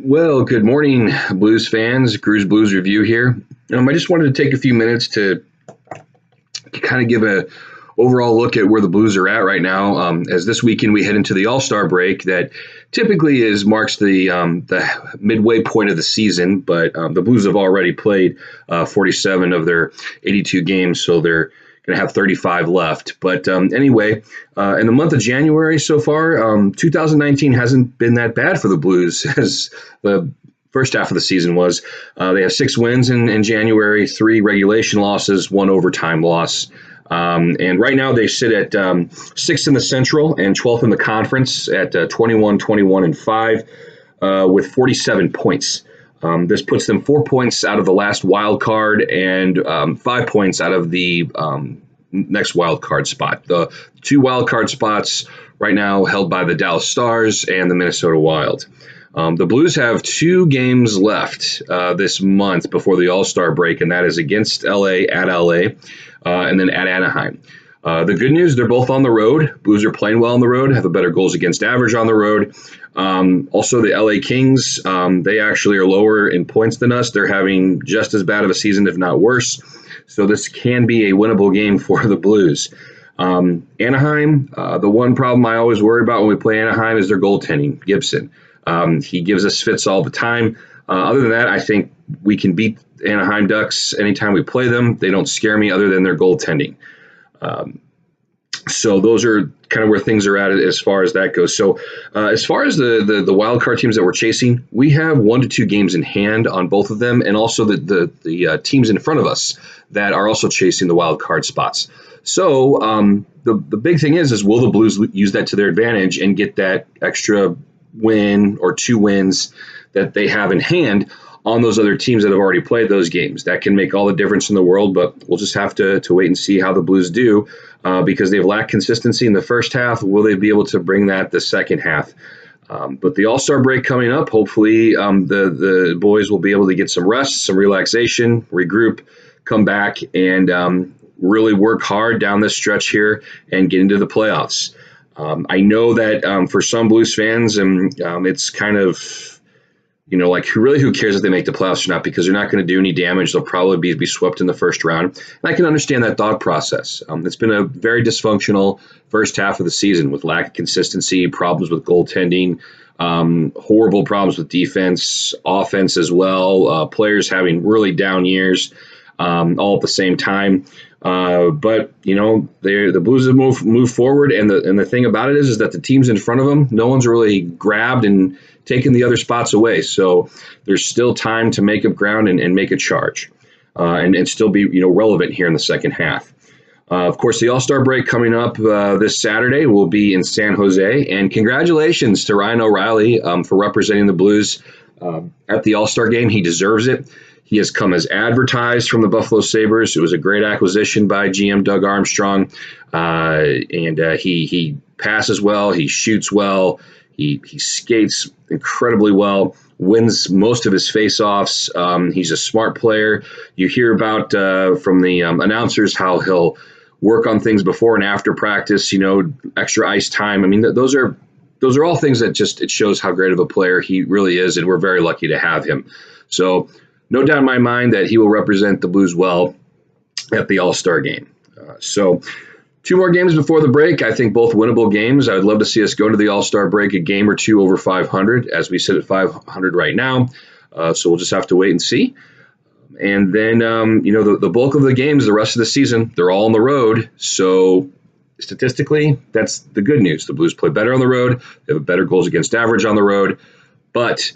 Well, good morning, Blues fans. Cruz Blues Review here. I just wanted to take a few minutes to kind of give a overall look at where the Blues are at right now. As this weekend we head into the All-Star break, that typically marks the midway point of the season, but the Blues have already played 47 of their 82 games, so they're going to have 35 left. But anyway, in the month of January so far, 2019 hasn't been that bad for the Blues as the first half of the season was. They have 6 wins in January, 3 regulation losses, 1 overtime loss. And right now they sit at 6th in the Central and 12th in the conference at 21, 21, and 5 with 47 points. This puts them 4 points out of the last wild card and 5 points out of the next wild card spot. The 2 wild card spots right now held by the Dallas Stars and the Minnesota Wild. The Blues have 2 games left this month before the All-Star break, and that is against LA, at LA, and then at Anaheim. The good news, they're both on the road. Blues are playing well on the road, have a better goals against average on the road. Also, the LA Kings, they actually are lower in points than us. They're having just as bad of a season, if not worse. So this can be a winnable game for the Blues. Anaheim, the one problem I always worry about when we play Anaheim is their goaltending, Gibson. He gives us fits all the time. Other than that, I think we can beat Anaheim Ducks anytime we play them. They don't scare me other than their goaltending. So those are kind of where things are at as far as that goes. So as far as the wild card teams that we're chasing, we have 1 to 2 games in hand on both of them, and also the teams in front of us that are also chasing the wild card spots. So the big thing is will the Blues use that to their advantage and get that extra win or 2 wins that they have in hand on those other teams that have already played those games? That can make all the difference in the world, but we'll just have to wait and see how the Blues do because they've lacked consistency in the first half. Will they be able to bring that the second half? But the All-Star break coming up, hopefully the boys will be able to get some rest, some relaxation, regroup, come back, and really work hard down this stretch here and get into the playoffs. I know that for some Blues fans, it's kind of, like who cares if they make the playoffs or not, because they're not going to do any damage. They'll probably be swept in the first round. And I can understand that thought process. It's been a very dysfunctional first half of the season with lack of consistency, problems with goaltending, horrible problems with defense, offense as well, players having really down years all at the same time. But the Blues have moved forward, and the thing about it is that the teams in front of them, no one's really grabbed and taken the other spots away. So there's still time to make up ground and make a charge, and still be relevant here in the second half. Of course, the All-Star break coming up this Saturday will be in San Jose, and congratulations to Ryan O'Reilly for representing the Blues at the All-Star game. He deserves it. He has come as advertised from the Buffalo Sabres. It was a great acquisition by GM Doug Armstrong, and he passes well, he shoots well, he skates incredibly well, wins most of his faceoffs. He's a smart player. You hear about from the announcers how he'll work on things before and after practice. Extra ice time. I mean, those are all things that it shows how great of a player he really is, and we're very lucky to have him. So no doubt in my mind that he will represent the Blues well at the All-Star game. So 2 more games before the break. I think both winnable games. I would love to see us go to the All-Star break a game or 2 over 500, as we sit at 500 right now. So we'll just have to wait and see. And then, the bulk of the games, the rest of the season, they're all on the road. So statistically, that's the good news. The Blues play better on the road. They have a better goals against average on the road. But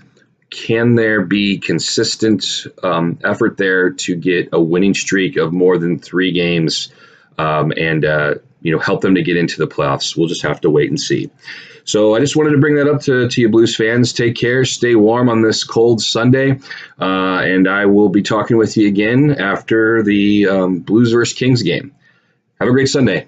can there be consistent effort there to get a winning streak of more than 3 games and help them to get into the playoffs? We'll just have to wait and see. So I just wanted to bring that up to you Blues fans. Take care. Stay warm on this cold Sunday. And I will be talking with you again after the Blues versus Kings game. Have a great Sunday.